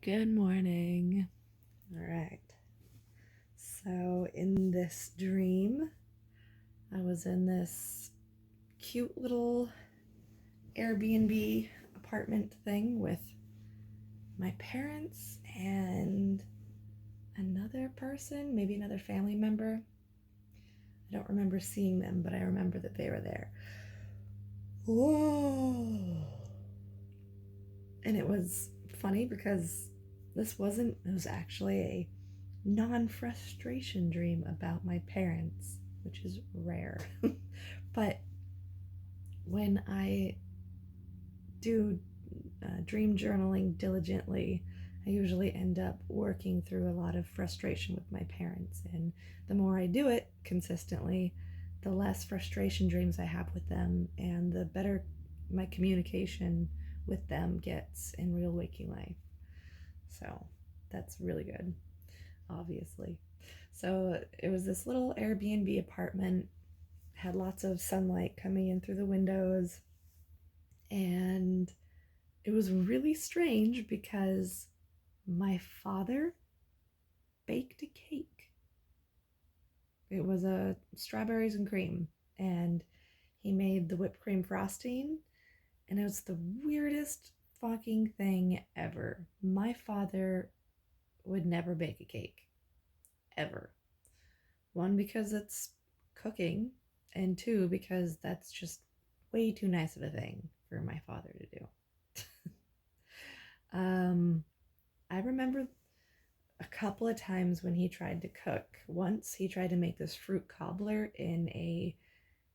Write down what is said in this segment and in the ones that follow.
Good morning. All right. So, in this dream, I was in this cute little Airbnb apartment thing with my parents and another person, maybe another family member. I don't remember seeing them, but I remember that they were there. Whoa. And it was funny because it was actually a non-frustration dream about my parents, which is rare. But when I do dream journaling diligently, I usually end up working through a lot of frustration with my parents. And the more I do it consistently, the less frustration dreams I have with them, and the better my communication with them gets in real waking life. So that's really good, obviously. So it was this little Airbnb apartment, had lots of sunlight coming in through the windows, and it was really strange because my father baked a cake. It was a strawberries and cream, and he made the whipped cream frosting, and it was the weirdest fucking thing ever. My father would never bake a cake, ever. One, because it's cooking, and two, because that's just way too nice of a thing for my father to do. I remember a couple of times when he tried to cook. Once he tried to make this fruit cobbler in a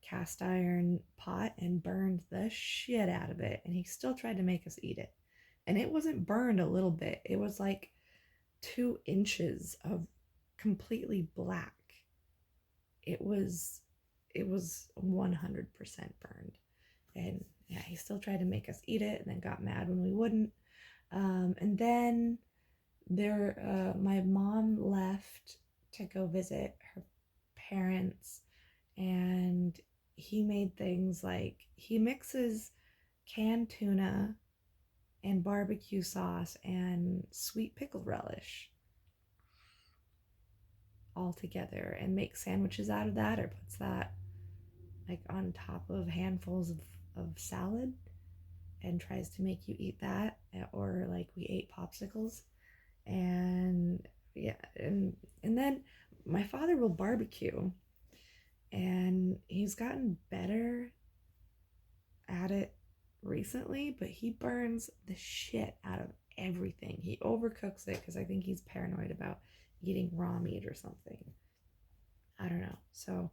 cast iron pot and burned the shit out of it, and he still tried to make us eat it. And it wasn't burned a little bit, it was like 2 inches of completely black. It was 100% burned. And yeah, he still tried to make us eat it and then got mad when we wouldn't. And then my mom left to go visit her parents, and he made things like he mixes canned tuna and barbecue sauce and sweet pickle relish all together and makes sandwiches out of that, or puts that like on top of handfuls of salad and tries to make you eat that, or like we ate popsicles. And yeah, and then my father will barbecue, and he's gotten better at it recently, but he burns the shit out of everything. He overcooks it because I think he's paranoid about eating raw meat or something. I don't know. So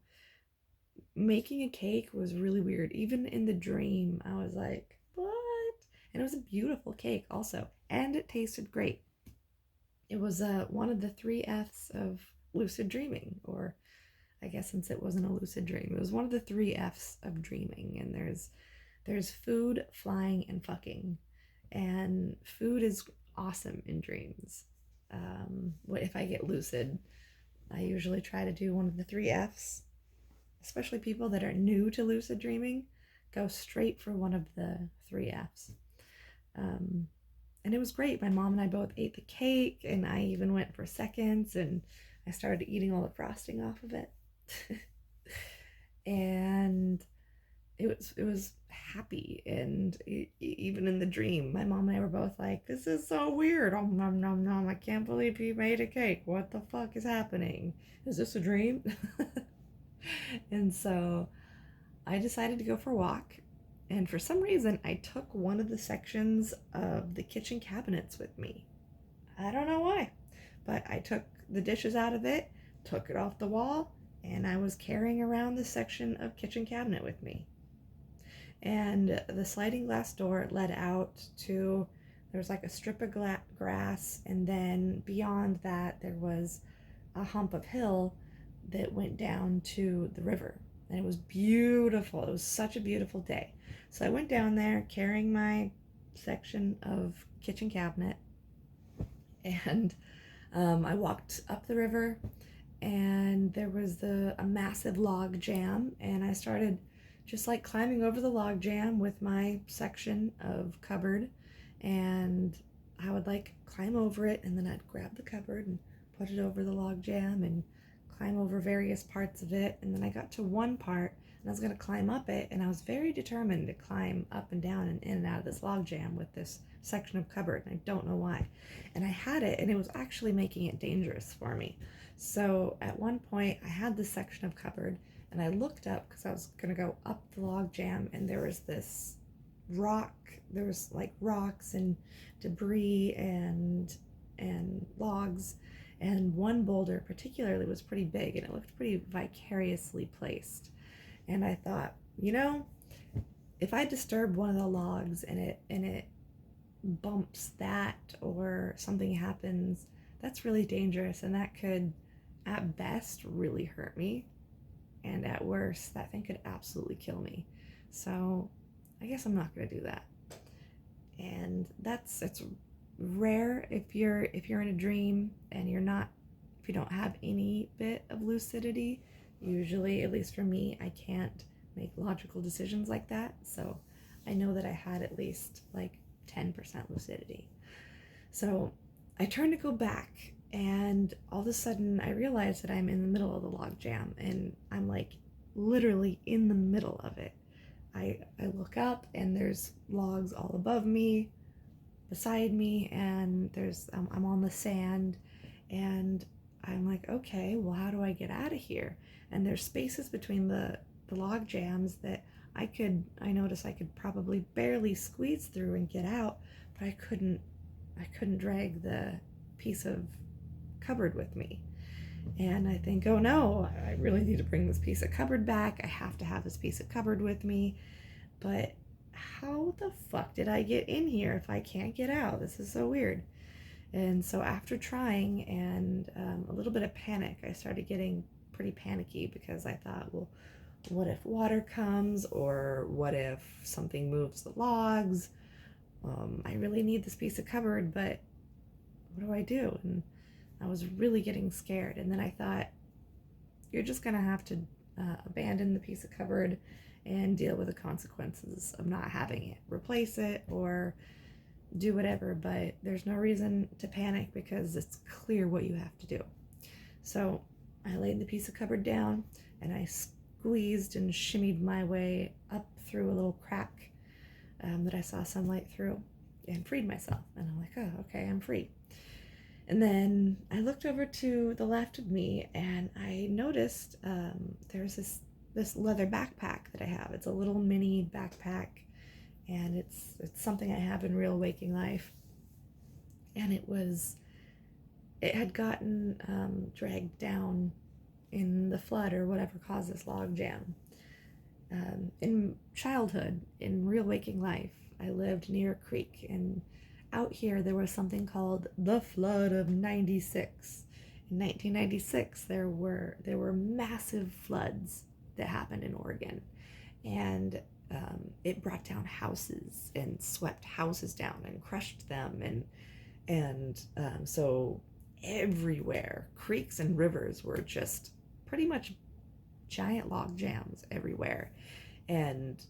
making a cake was really weird. Even in the dream, I was like, what? And it was a beautiful cake also, and it tasted great. It was one of the 3 F's of lucid dreaming, or I guess since it wasn't a lucid dream, it was one of the 3 F's of dreaming. And there's food, flying, and fucking. And food is awesome in dreams. If I get lucid, I usually try to do one of the 3 F's. Especially people that are new to lucid dreaming, go straight for one of the 3 F's. And it was great. My mom and I both ate the cake, and I even went for seconds, and I started eating all the frosting off of it. And it was happy. And even in the dream, my mom and I were both like, this is so weird. Oh, nom nom nom, I can't believe he made a cake. What the fuck is happening? Is this a dream? And so I decided to go for a walk, and for some reason I took one of the sections of the kitchen cabinets with me. I don't know why, but I took the dishes out of it, took it off the wall, and I was carrying around this section of kitchen cabinet with me. And the sliding glass door led out to, there was like a strip of grass, and then beyond that there was a hump of hill that went down to the river. And it was beautiful. It was such a beautiful day. So I went down there carrying my section of kitchen cabinet, and I walked up the river, and there was a massive log jam, and I started just like climbing over the log jam with my section of cupboard, and I would like climb over it, and then I'd grab the cupboard and put it over the log jam and climb over various parts of it. And then I got to one part and I was going to climb up it, and I was very determined to climb up and down and in and out of this log jam with this section of cupboard, and I don't know why. And I had it, and it was actually making it dangerous for me. So at one point I had this section of cupboard, and I looked up because I was going to go up the log jam, and there was this rock, there was like rocks and debris and logs, and one boulder particularly was pretty big, and it looked pretty vicariously placed. And I thought, you know, if I disturb one of the logs and it bumps that, or something happens, that's really dangerous, and that could at best really hurt me, and at worst that thing could absolutely kill me. So I guess I'm not going to do that. And it's rare if you're in a dream and if you don't have any bit of lucidity. Usually, at least for me, I can't make logical decisions like that. So I know that I had at least like 10% lucidity. So I turned to go back, and all of a sudden I realized that I'm in the middle of the log jam, and I'm like literally in the middle of it. I look up, and there's logs all above me, beside me, and I'm on the sand, and I'm like, okay, well, how do I get out of here? And there's spaces between the log jams that I noticed I could probably barely squeeze through and get out, but I couldn't drag the piece of cupboard with me. And I think, oh no, I really need to bring this piece of cupboard back. I have to have this piece of cupboard with me. But how the fuck did I get in here if I can't get out? This is so weird. And so after trying and a little bit of panic, I started getting pretty panicky, because I thought, well, what if water comes, or what if something moves the logs? I really need this piece of cupboard, but what do I do? And I was really getting scared. And then I thought, you're just gonna have to abandon the piece of cupboard and deal with the consequences of not having it. Replace it or do whatever, but there's no reason to panic, because it's clear what you have to do. So I laid the piece of cupboard down, and I squeezed and shimmied my way up through a little crack that I saw sunlight through, and freed myself. And I'm like, oh, okay, I'm free. And then I looked over to the left of me, and I noticed there's this leather backpack that I have. It's a little mini backpack, and it's something I have in real waking life. And it had gotten dragged down in the flood, or whatever caused this log jam. In childhood, in real waking life, I lived near a creek, and out here there was something called the flood of 96. In 1996, there were massive floods that happened in Oregon, and it brought down houses and swept houses down and crushed them, and so everywhere, creeks and rivers were just pretty much giant log jams everywhere. And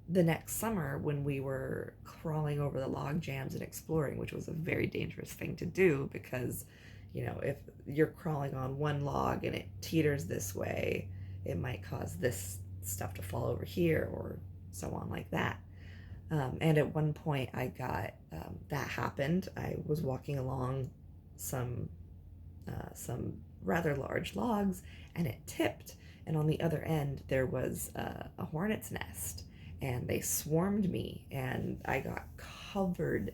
the next summer, when we were crawling over the log jams and exploring, which was a very dangerous thing to do, because, you know, if you're crawling on one log and it teeters this way, it might cause this stuff to fall over here, or so on like that. And at one point I got, that happened. I was walking along some rather large logs, and it tipped, and on the other end there was a hornet's nest, and they swarmed me, and I got covered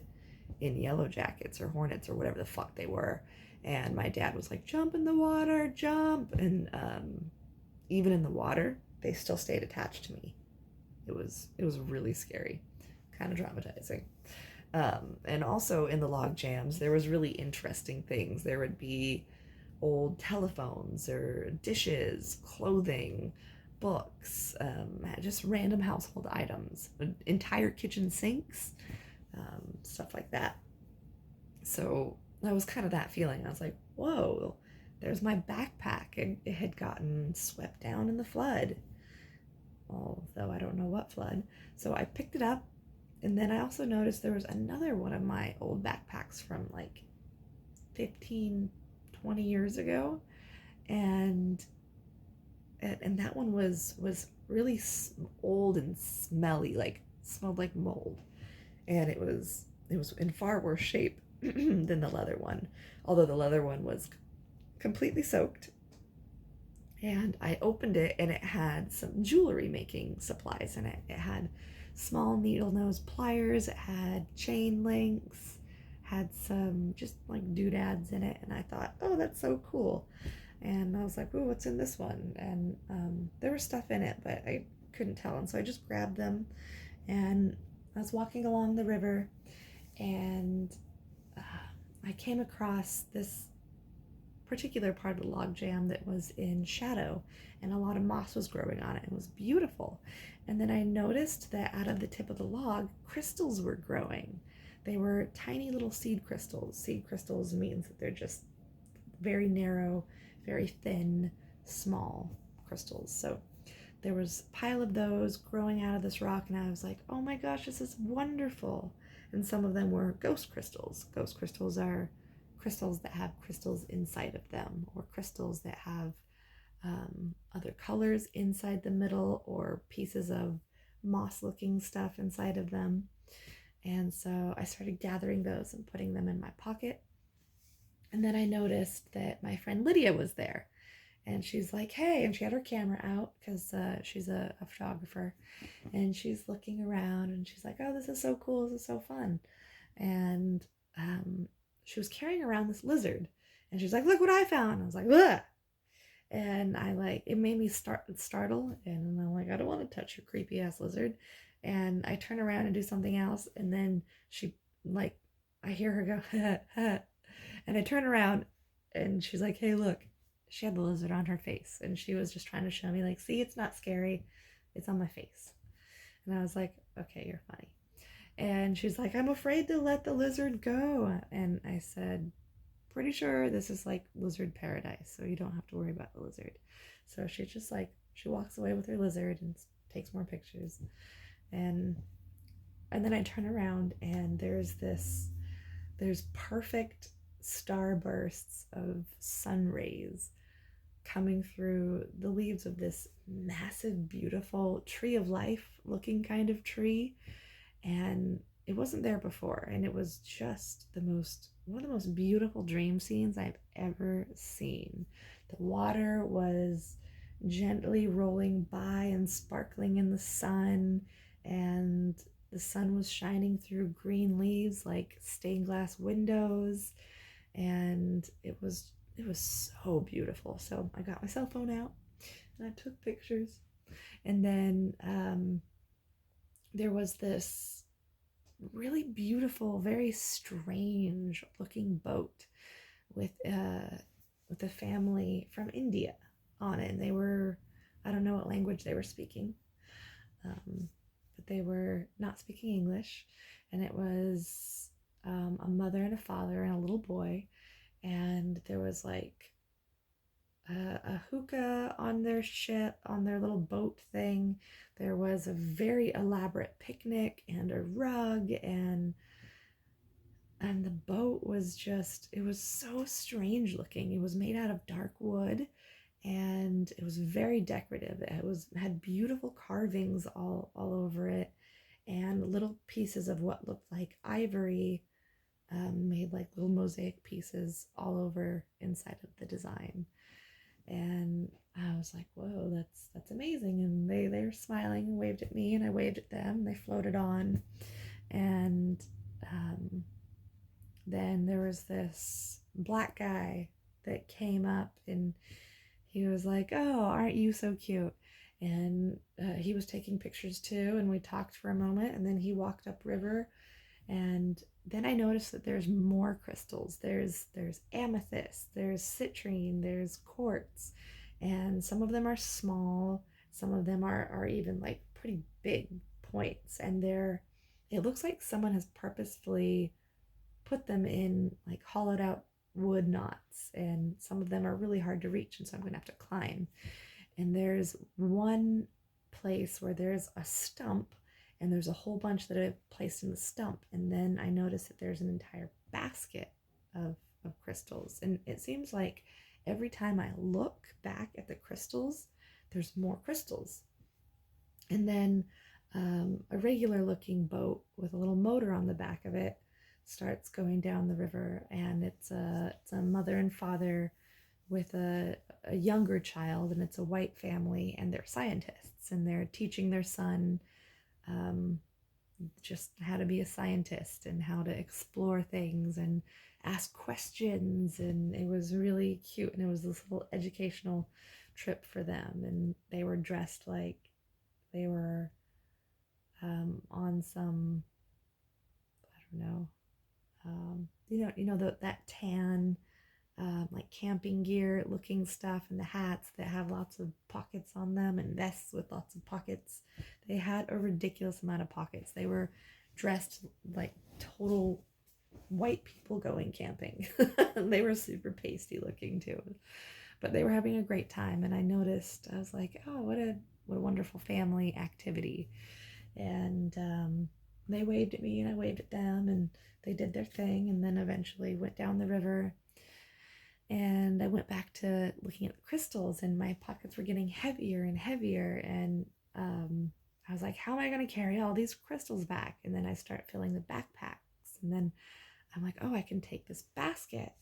in yellow jackets or hornets or whatever the fuck they were. And my dad was like, jump in the water, jump. And even in the water, they still stayed attached to me. It was really scary, kind of traumatizing. And also in the log jams, there was really interesting things. There would be old telephones or dishes, clothing, books, just random household items, entire kitchen sinks, stuff like that. So that was kind of that feeling. I was like, whoa, there's my backpack, and it had gotten swept down in the flood, although I don't know what flood. So I picked it up, And then I also noticed there was another one of my old backpacks from like 15, 20 years ago. And that one was really old and smelly, like smelled like mold. And it was in far worse shape than the leather one, although the leather one was completely soaked. And I opened it and it had some jewelry making supplies in it. It had small needle nose pliers, it had chain links, had some just like doodads in it. And I thought, oh, that's so cool. And I was like, oh, what's in this one? And there was stuff in it, but I couldn't tell. And so I just grabbed them and I was walking along the river and I came across this particular part of the log jam that was in shadow and a lot of moss was growing on it. It was beautiful. And then I noticed that out of the tip of the log, crystals were growing. They were tiny little seed crystals. Seed crystals means that they're just very narrow, very thin, small crystals. So there was a pile of those growing out of this rock, and I was like, oh my gosh, this is wonderful. And some of them were ghost crystals. Ghost crystals are crystals that have crystals inside of them, or crystals that have other colors inside the middle, or pieces of moss looking stuff inside of them. And so I started gathering those and putting them in my pocket. And then I noticed that my friend Lydia was there. And she's like, hey, and she had her camera out because she's a photographer. And she's looking around and she's like, oh, this is so cool. This is so fun. And she was carrying around this lizard. And she's like, look what I found. I was like, ugh. And it made me startle. And I'm like, I don't want to touch your creepy ass lizard. And I turn around and do something else. And then I hear her go, and I turn around and she's like, hey, look. She had the lizard on her face and she was just trying to show me, like, see, it's not scary. It's on my face. And I was like, okay, you're funny. And she's like, I'm afraid to let the lizard go. And I said, pretty sure this is like lizard paradise, so you don't have to worry about the lizard. So she just she walks away with her lizard and takes more pictures. And then I turn around and there's perfect starbursts of sun rays coming through the leaves of this massive, beautiful tree of life looking kind of tree. And it wasn't there before. And it was just one of the most beautiful dream scenes I've ever seen. The water was gently rolling by and sparkling in the sun. And the sun was shining through green leaves like stained glass windows. And it was so beautiful. So I got my cell phone out and I took pictures. And then there was this really beautiful, very strange looking boat with a family from India on it. And I don't know what language they were speaking, but they were not speaking English. And it was a mother and a father and a little boy. And there was a hookah on their ship, on their little boat thing. There was a very elaborate picnic and a rug, and the boat was it was so strange looking. It was made out of dark wood and it was very decorative. Had beautiful carvings all over it, and little pieces of what looked like ivory, made like little mosaic pieces all over inside of the design. And I was like, whoa, that's amazing. And they were smiling and waved at me, and I waved at them. They floated on. And then there was this black guy that came up, and he was like, oh, aren't you so cute? And he was taking pictures too, and we talked for a moment, and then he walked upriver. And then I noticed that there's more crystals. There's amethyst, there's citrine, there's quartz, and some of them are small, some of them are even like pretty big points, and it looks like someone has purposefully put them in like hollowed out wood knots, and some of them are really hard to reach, and so I'm gonna have to climb. And there's one place where there's a stump, and there's a whole bunch that I've placed in the stump. And then I noticed that there's an entire basket of, of crystals. And it seems like every time I look back at the crystals, there's more crystals. And then a regular looking boat with a little motor on the back of it starts going down the river, and it's a mother and father with a younger child, and it's a white family, and they're scientists, and they're teaching their son um, just how to be a scientist and how to explore things and ask questions. And it was really cute, and it was this little educational trip for them, and they were dressed like they were on some, I don't know, that tan like camping gear looking stuff, and the hats that have lots of pockets on them, and vests with lots of pockets. They had a ridiculous amount of pockets. They were dressed like total white people going camping. They were super pasty looking too, but they were having a great time. And I noticed, I was like, oh, what a wonderful family activity. And they waved at me, and I waved at them, and they did their thing, and then eventually went down the river. And I went back to looking at the crystals, and my pockets were getting heavier and heavier. And I was like, how am I going to carry all these crystals back? And then I start filling the backpacks. And then I'm like, oh, I can take this basket.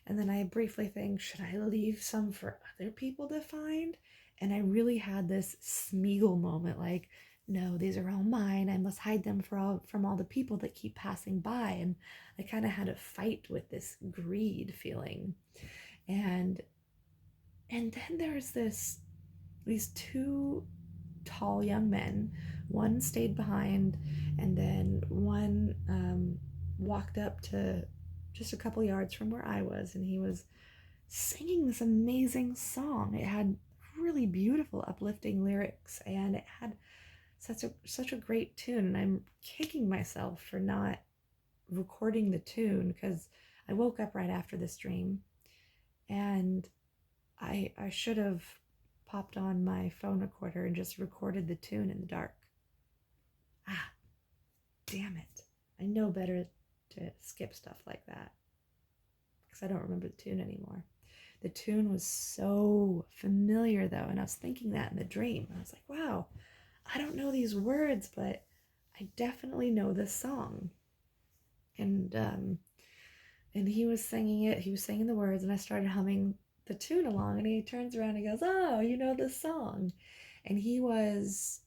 And then I briefly think, should I leave some for other people to find? And I really had this Smeagol moment, like, no, these are all mine. I must hide them from all the people that keep passing by. And I kind of had a fight with this greed feeling. And then there's these two tall young men. One stayed behind, and then one walked up to just a couple yards from where I was, and he was singing this amazing song. It had really beautiful, uplifting lyrics, and it had such a great tune. And I'm kicking myself for not recording the tune, because I woke up right after this dream, and I should have popped on my phone recorder and just recorded the tune in the dark. Ah, damn it. I know better to skip stuff like that, because I don't remember the tune anymore. The tune was so familiar though, and I was thinking that in the dream. I was like, wow, I don't know these words, but I definitely know this song. And he was singing it. He was singing the words, and I started humming the tune along. And he turns around and goes, "Oh, you know this song?" And he looked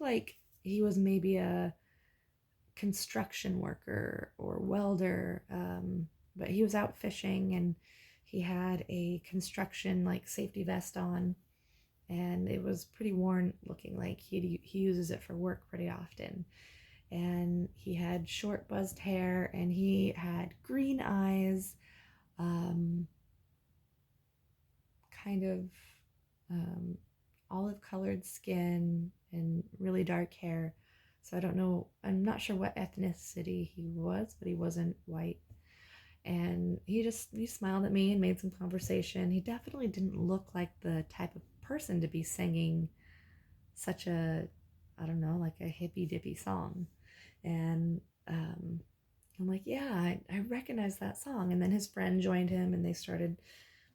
like he was maybe a construction worker or welder, but he was out fishing, and he had a construction like safety vest on, and it was pretty worn looking, like he uses it for work pretty often. And he had short buzzed hair, and he had green eyes, um, kind of um, olive colored skin, and really dark hair. So I don't know, I'm not sure what ethnicity he was, but he wasn't white. And he smiled at me and made some conversation. He definitely didn't look like the type of person to be singing such a, I don't know, like a hippy dippy song. And I'm like, yeah, I recognize that song. And then his friend joined him, and they started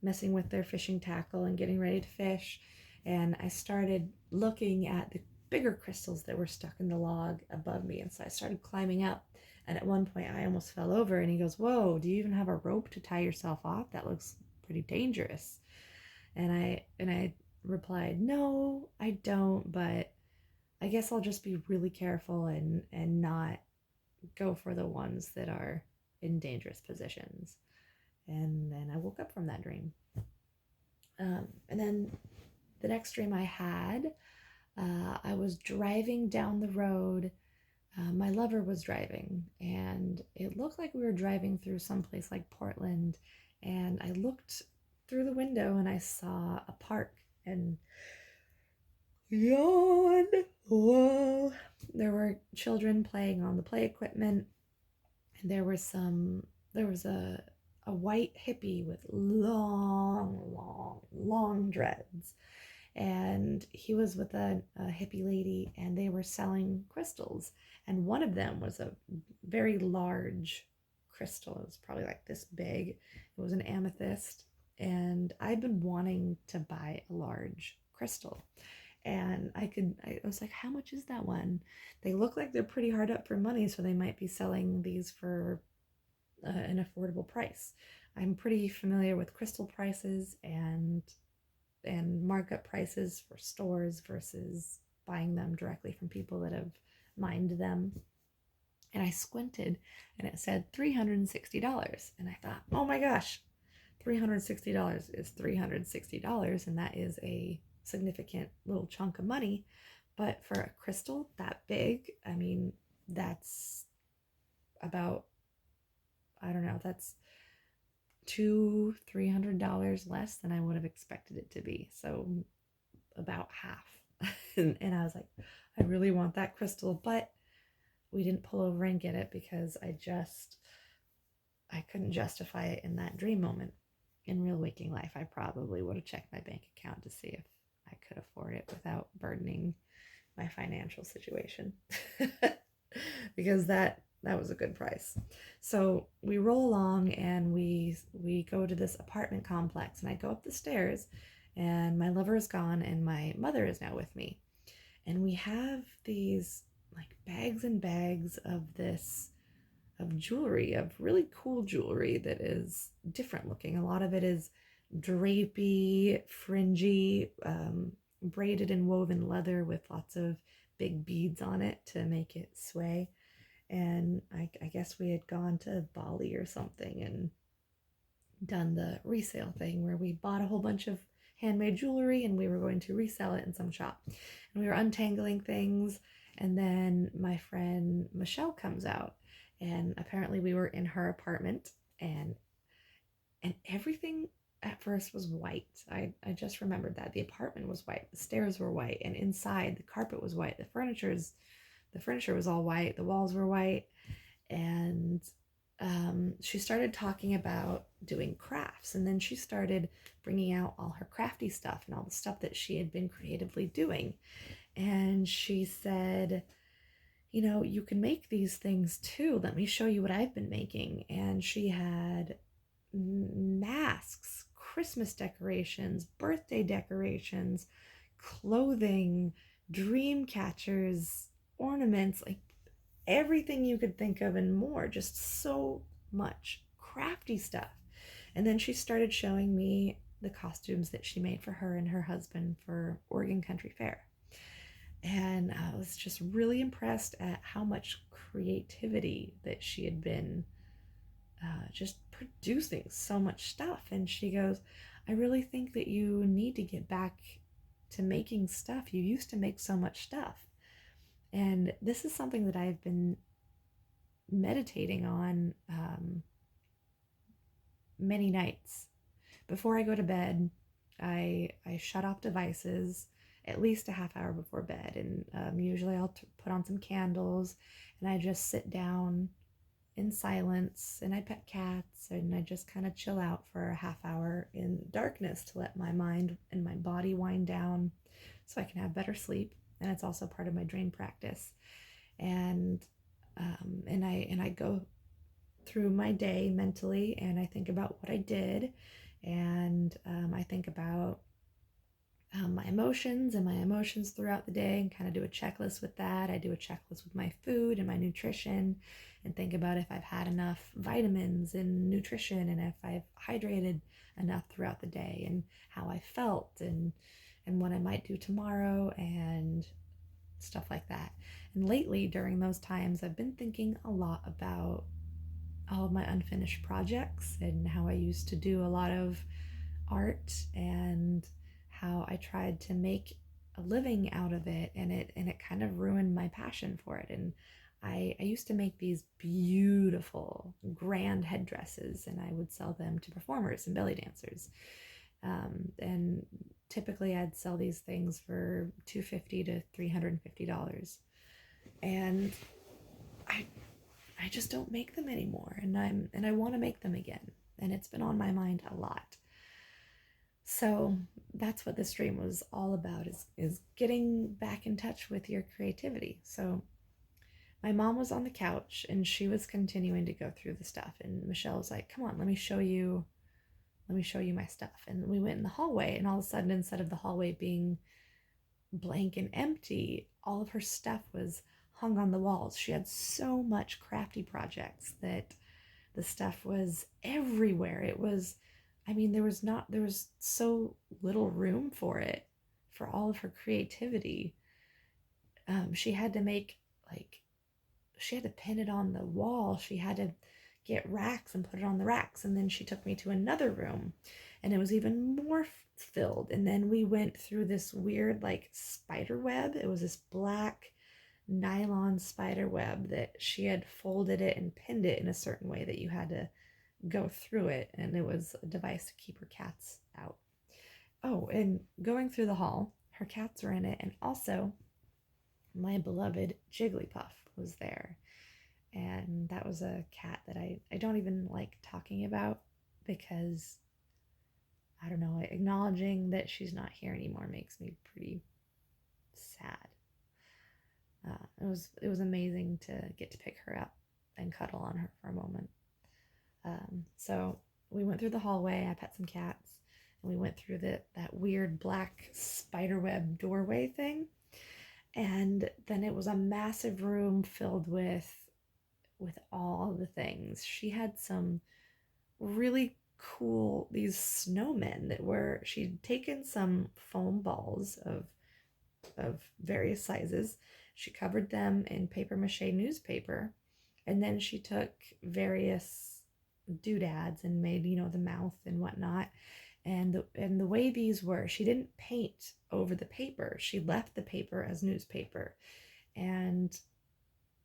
messing with their fishing tackle and getting ready to fish. And I started looking at the bigger crystals that were stuck in the log above me. And so I started climbing up. And at one point I almost fell over, and he goes, "Whoa, do you even have a rope to tie yourself off? That looks pretty dangerous." And I replied, "No, I don't, but I guess I'll just be really careful and not go for the ones that are in dangerous positions." And then I woke up from that dream. And then the next dream I had, I was driving down the road. My lover was driving, and it looked like we were driving through someplace like Portland. And I looked through the window, and I saw a park, and yawn, whoa, there were children playing on the play equipment. And there was a white hippie with long dreads, and he was with a hippie lady, and they were selling crystals, and one of them was a very large crystal. It was probably like this big. It was an amethyst, and I've been wanting to buy a large crystal. And I was like, how much is that one? They look like they're pretty hard up for money, so they might be selling these for an affordable price. I'm pretty familiar with crystal prices and markup prices for stores versus buying them directly from people that have mined them. And I squinted, and it said $360. And I thought, oh my gosh, $360 is $360, and that is a significant little chunk of money. But for a crystal that big, I mean, that's about, I don't know, that's $200-300 less than I would have expected it to be. So about half. And I was like, I really want that crystal, but we didn't pull over and get it because I couldn't justify it in that dream moment. In real waking life, I probably would have checked my bank account to see if I could afford it without burdening my financial situation. Because that was a good price. So we roll along, and we go to this apartment complex, and I go up the stairs, and my lover is gone, and my mother is now with me. And we have these like bags and bags of this of jewelry, of really cool jewelry that is different looking. A lot of it is drapey, fringy, braided and woven leather with lots of big beads on it to make it sway. And I guess we had gone to Bali or something and done the resale thing where we bought a whole bunch of handmade jewelry, and we were going to resell it in some shop. And we were untangling things, and then my friend Michelle comes out, and apparently we were in her apartment, and everything at first was white. I just remembered that the apartment was white, the stairs were white, and inside the carpet was white. The furniture was all white, the walls were white. And she started talking about doing crafts, and then she started bringing out all her crafty stuff and all the stuff that she had been creatively doing. And she said, you know, you can make these things too. Let me show you what I've been making. And she had masks, Christmas decorations, birthday decorations, clothing, dream catchers, ornaments, like everything you could think of and more. Just so much crafty stuff. And then she started showing me the costumes that she made for her and her husband for Oregon Country Fair. And I was just really impressed at how much creativity that she had been just producing so much stuff. And she goes, I really think that you need to get back to making stuff. You used to make so much stuff. And this is something that I've been meditating on many nights. Before I go to bed, I shut off devices at least a half hour before bed, and usually I'll put on some candles, and I just sit down in silence, and I pet cats, and I just kind of chill out for a half hour in darkness to let my mind and my body wind down so I can have better sleep. And it's also part of my dream practice. And I go through my day mentally, and I think about what I did, and I think about my emotions and my emotions throughout the day, and kind of do a checklist with that. I do a checklist with my food and my nutrition, and think about if I've had enough vitamins and nutrition, and if I've hydrated enough throughout the day, and how I felt, and what I might do tomorrow, and stuff like that. And lately, during those times, I've been thinking a lot about all of my unfinished projects, and how I used to do a lot of art, and how I tried to make a living out of it, and it kind of ruined my passion for it. And I used to make these beautiful grand headdresses, and I would sell them to performers and belly dancers. And typically I'd sell these things for $250 to $350. And I just don't make them anymore, and I want to make them again, and it's been on my mind a lot. So that's what this dream was all about, is getting back in touch with your creativity. So my mom was on the couch and she was continuing to go through the stuff, and Michelle was like, come on, let me show you my stuff. And we went in the hallway, and all of a sudden, instead of the hallway being blank and empty, all of her stuff was hung on the walls. She had so much crafty projects that the stuff was everywhere. It was, I mean, there was so little room for it, for all of her creativity. She had to make, like, she had to pin it on the wall. She had to get racks and put it on the racks. And then she took me to another room and it was even more filled. And then we went through this weird, like, spider web. It was this black nylon spider web that she had folded it and pinned it in a certain way that you had to go through it. And it was a device to keep her cats out. Oh, and going through the hall, her cats were in it. And also, my beloved Jigglypuff was there. And that was a cat that I don't even like talking about, because I don't know, acknowledging that she's not here anymore makes me pretty sad. It was amazing to get to pick her up and cuddle on her for a moment. So we went through the hallway. I pet some cats, and we went through that weird black spiderweb doorway thing, and then it was a massive room filled with all the things. She had some really cool, these snowmen that were, she'd taken some foam balls of various sizes. She covered them in paper mache newspaper, and then she took various doodads and made, the mouth and whatnot. And the way these were, she didn't paint over the paper. She left the paper as newspaper. And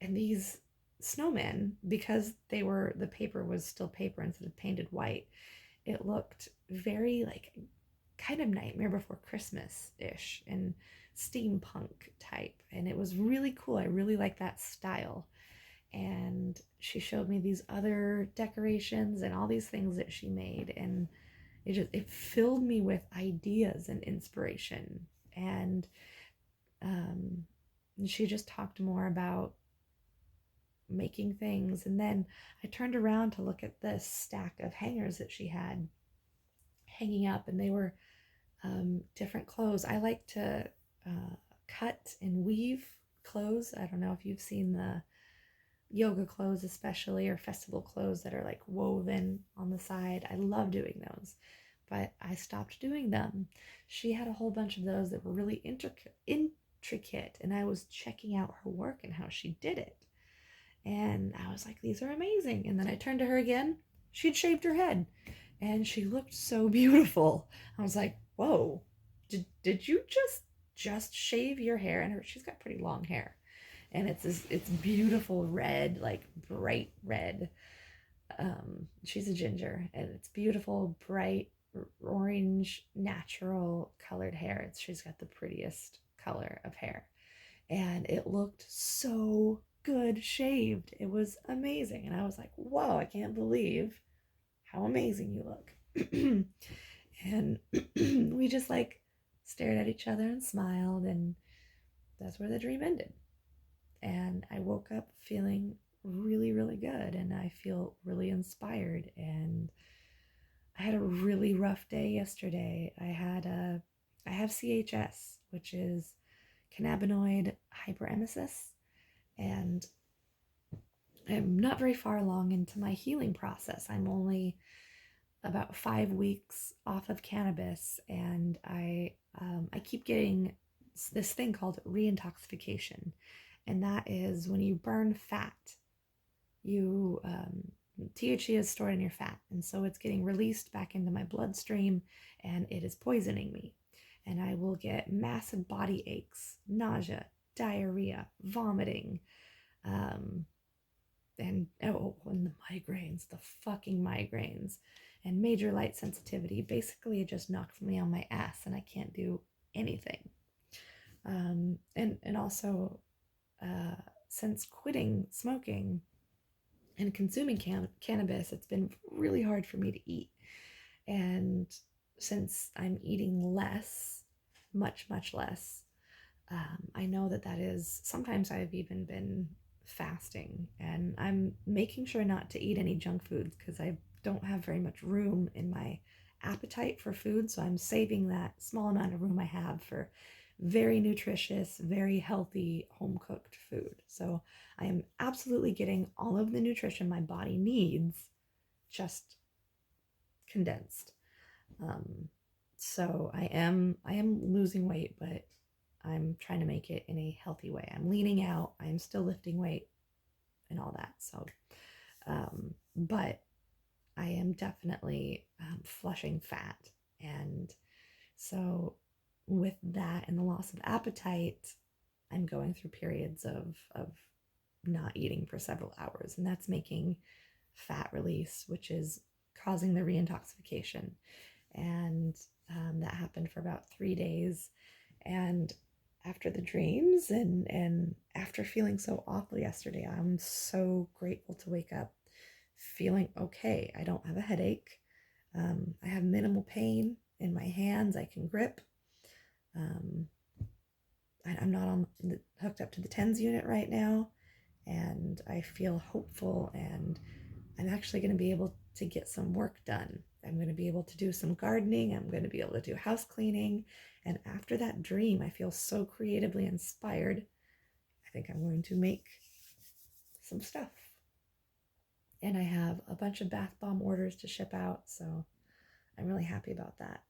these snowmen, because the paper was still paper instead of painted white, it looked very, like, kind of Nightmare Before Christmas-ish and steampunk type, and it was really cool. I really like that style. And she showed me these other decorations and all these things that she made, and it filled me with ideas and inspiration. And she just talked more about making things. And then I turned around to look at this stack of hangers that she had hanging up, and they were different clothes. I like to cut and weave clothes. I don't know if you've seen the yoga clothes, especially, or festival clothes that are like woven on the side. I love doing those, but I stopped doing them. She had a whole bunch of those that were really intricate, and I was checking out her work and how she did it. And I was like, these are amazing. And then I turned to her again. She'd shaved her head and she looked so beautiful. I was like, whoa, did you just shave your hair? And she's got pretty long hair. And it's beautiful red, like bright red. She's a ginger, and it's beautiful, bright orange, natural colored hair. She's got the prettiest color of hair. And it looked so good shaved. It was amazing. And I was like, whoa, I can't believe how amazing you look. And we just, like, stared at each other and smiled, and that's where the dream ended. And I woke up feeling really, really good, and I feel really inspired. And I had a really rough day yesterday. I have CHS, which is cannabinoid hyperemesis, and I'm not very far along into my healing process. I'm only about 5 weeks off of cannabis, and I keep getting this thing called reintoxication, and that is when you burn fat, you THC is stored in your fat, and so it's getting released back into my bloodstream, and it is poisoning me. And I will get massive body aches, nausea, diarrhea, vomiting, and the migraines, the fucking migraines, and major light sensitivity. Basically, it just knocked me on my ass, and I can't do anything. And also, since quitting smoking and consuming cannabis, it's been really hard for me to eat. And since I'm eating less, much, much less, I know that that is, sometimes I've even been fasting, and I'm making sure not to eat any junk foods because I don't have very much room in my appetite for food. So I'm saving that small amount of room I have for very nutritious, very healthy home cooked food. So I am absolutely getting all of the nutrition my body needs, just condensed. Um, so I am losing weight, but I'm trying to make it in a healthy way. I'm leaning out. I'm still lifting weight and all that. So, but I am definitely flushing fat, and so with that and the loss of appetite, I'm going through periods of not eating for several hours, and that's making fat release, which is causing the reintoxication. And that happened for about 3 days. And after the dreams and after feeling so awful yesterday, I'm so grateful to wake up feeling okay. I don't have a headache. I have minimal pain in my hands. I can grip. Um, I'm not hooked up to the TENS unit right now, and I feel hopeful, and I'm actually going to be able to get some work done. I'm going to be able to do some gardening. I'm going to be able to do house cleaning. And after that dream, I feel so creatively inspired. I think I'm going to make some stuff. And I have a bunch of bath bomb orders to ship out, so I'm really happy about that.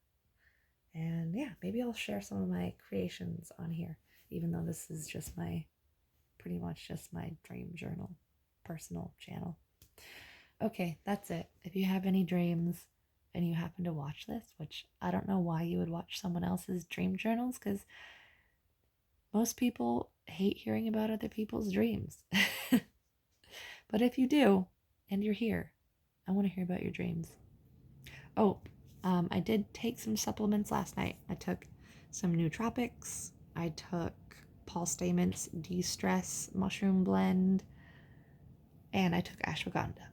And yeah, maybe I'll share some of my creations on here, even though this is just pretty much just my dream journal, personal channel. Okay, that's it. If you have any dreams and you happen to watch this, which I don't know why you would watch someone else's dream journals, because most people hate hearing about other people's dreams. But if you do, and you're here, I want to hear about your dreams. Oh, I did take some supplements last night. I took some nootropics. I took Paul Stamets' destress mushroom blend, and I took ashwagandha.